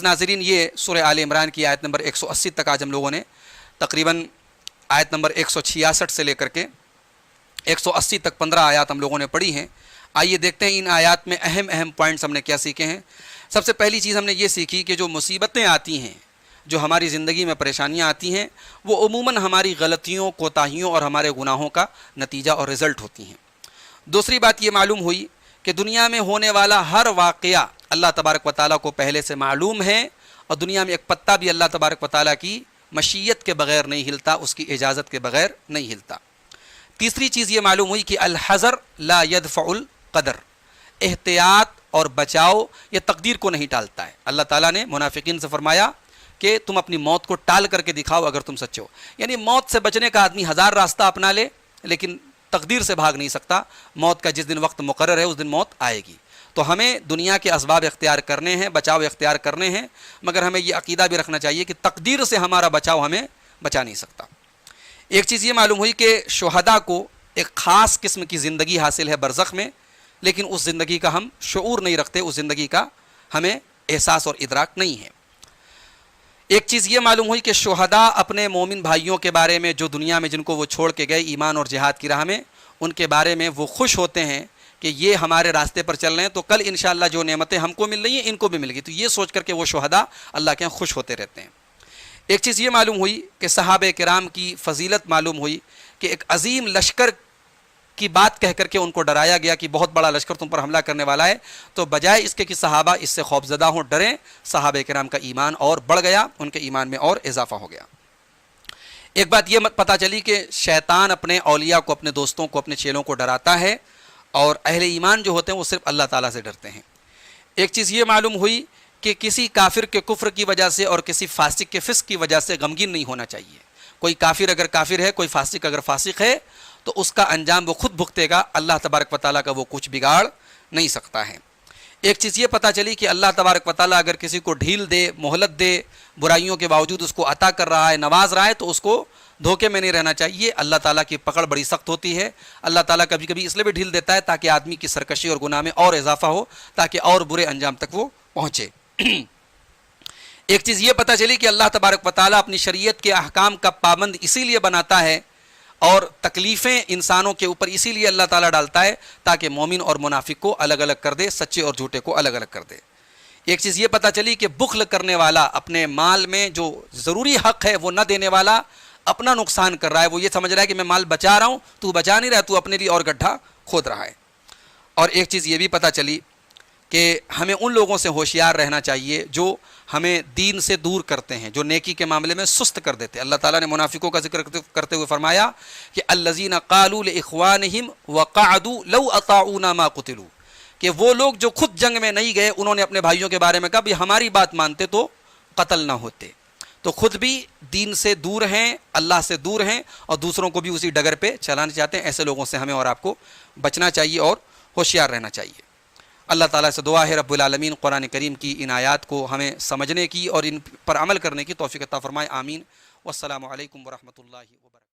ناظرین، یہ سورہ آل عمران کی آیت نمبر 180 تک آج ہم لوگوں نے تقریباً آیت نمبر 166 سے لے کر کے 180 تک 15 آیات ہم لوگوں نے پڑھی ہیں۔ آئیے دیکھتے ہیں ان آیات میں اہم پوائنٹس ہم نے کیا سیکھے ہیں۔ سب سے پہلی چیز ہم نے یہ سیکھی کہ جو مصیبتیں آتی ہیں، جو ہماری زندگی میں پریشانیاں آتی ہیں، وہ عموماً ہماری غلطیوں، کوتاہیوں اور ہمارے گناہوں کا نتیجہ اور رزلٹ ہوتی ہیں۔ دوسری بات یہ معلوم ہوئی کہ دنیا میں ہونے والا ہر واقعہ اللہ تبارک و تعالیٰ کو پہلے سے معلوم ہے، اور دنیا میں ایک پتا بھی اللہ تبارک و تعالیٰ کی مشیت کے بغیر نہیں ہلتا، اس کی اجازت کے بغیر نہیں ہلتا۔ تیسری چیز یہ معلوم ہوئی کہ الحذر لا يدفع القدر، احتیاط اور بچاؤ یہ تقدیر کو نہیں ٹالتا ہے۔ اللہ تعالیٰ نے منافقین سے فرمایا کہ تم اپنی موت کو ٹال کر کے دکھاؤ اگر تم سچے ہو، یعنی موت سے بچنے کا آدمی ہزار راستہ اپنا لے لیکن تقدیر سے بھاگ نہیں سکتا۔ موت کا جس دن وقت مقرر ہے اس دن موت آئے گی۔ تو ہمیں دنیا کے اسباب اختیار کرنے ہیں، بچاؤ اختیار کرنے ہیں، مگر ہمیں یہ عقیدہ بھی رکھنا چاہیے کہ تقدیر سے ہمارا بچاؤ ہمیں بچا نہیں سکتا۔ ایک چیز یہ معلوم ہوئی کہ شہداء کو ایک خاص قسم کی زندگی حاصل ہے برزخ میں، لیکن اس زندگی کا ہم شعور نہیں رکھتے، اس زندگی کا ہمیں احساس اور ادراک نہیں ہے۔ ایک چیز یہ معلوم ہوئی کہ شہداء اپنے مومن بھائیوں کے بارے میں جو دنیا میں جن کو وہ چھوڑ کے گئے ایمان اور جہاد کی راہ میں، ان کے بارے میں وہ خوش ہوتے ہیں کہ یہ ہمارے راستے پر چل رہے ہیں، تو کل انشاءاللہ جو نعمتیں ہم کو مل رہی ہیں ان کو بھی مل گی، تو یہ سوچ کر کے وہ شہداء اللہ کے یہاں خوش ہوتے رہتے ہیں۔ ایک چیز یہ معلوم ہوئی کہ صحابہ کرام کی فضیلت معلوم ہوئی کہ ایک عظیم لشکر کی بات کہہ کر کے ان کو ڈرایا گیا کہ بہت بڑا لشکر تم پر حملہ کرنے والا ہے، تو بجائے اس کے کہ صحابہ اس سے خوفزدہ ہوں، ڈریں، صحابہ کرام کا ایمان اور بڑھ گیا، ان کے ایمان میں اور اضافہ ہو گیا۔ ایک بات یہ پتہ چلی کہ شیطان اپنے اولیاء کو، اپنے دوستوں کو، اپنے چیلوں کو ڈراتا ہے، اور اہل ایمان جو ہوتے ہیں وہ صرف اللہ تعالیٰ سے ڈرتے ہیں۔ ایک چیز یہ معلوم ہوئی کہ کسی کافر کے کفر کی وجہ سے اور کسی فاسق کے فسق کی وجہ سے غمگین نہیں ہونا چاہیے۔ کوئی کافر اگر کافر ہے، کوئی فاسق اگر فاسق ہے، تو اس کا انجام وہ خود بھگتے گا، اللہ تبارک و تعالیٰ کا وہ کچھ بگاڑ نہیں سکتا ہے۔ ایک چیز یہ پتہ چلی کہ اللہ تبارک و تعالیٰ اگر کسی کو ڈھیل دے، مہلت دے، برائیوں کے باوجود اس کو عطا کر رہا ہے، نواز رہا ہے، تو اس کو دھوکے میں نہیں رہنا چاہیے۔ اللہ تعالیٰ کی پکڑ بڑی سخت ہوتی ہے۔ اللہ تعالیٰ کبھی کبھی اس لیے بھی ڈھیل دیتا ہے تاکہ آدمی کی سرکشی اور گناہ میں اور اضافہ ہو، تاکہ اور برے انجام تک وہ پہنچے۔ ایک چیز یہ پتہ چلی کہ اللہ تبارک و تعالیٰ اپنی شریعت کے احکام کا پابند اسی لیے بناتا ہے اور تکلیفیں انسانوں کے اوپر اسی لیے اللہ تعالیٰ ڈالتا ہے تاکہ مومن اور منافق کو الگ الگ کر دے، سچے اور جھوٹے کو الگ الگ کر دے۔ ایک چیز یہ پتہ چلی کہ بخل کرنے والا، اپنے مال میں جو ضروری حق ہے وہ نہ دینے والا، اپنا نقصان کر رہا ہے۔ وہ یہ سمجھ رہا ہے کہ میں مال بچا رہا ہوں، تو بچا نہیں رہا، تو اپنے لیے اور گڈھا کھود رہا ہے۔ اور ایک چیز یہ بھی پتہ چلی کہ ہمیں ان لوگوں سے ہوشیار رہنا چاہیے جو ہمیں دین سے دور کرتے ہیں، جو نیکی کے معاملے میں سست کر دیتے ہیں۔ اللہ تعالیٰ نے منافقوں کا ذکر کرتے ہوئے فرمایا کہ الذین قالوا لاخوانہم وقعدوا لو اطاعونا ما قتلوا، کہ وہ لوگ جو خود جنگ میں نہیں گئے، انہوں نے اپنے بھائیوں کے بارے میں کہا بھی ہماری بات مانتے تو قتل نہ ہوتے۔ تو خود بھی دین سے دور ہیں، اللہ سے دور ہیں، اور دوسروں کو بھی اسی ڈگر پہ چلانا چاہتے ہیں۔ ایسے لوگوں سے ہمیں اور آپ کو بچنا چاہیے اور ہوشیار رہنا چاہیے۔ اللہ تعالیٰ سے دعا ہے رب العالمین قرآن کریم کی ان آیات کو ہمیں سمجھنے کی اور ان پر عمل کرنے کی توفیق عطا فرمائے، آمین۔ والسلام علیکم ورحمۃ اللہ وبرکاتہ۔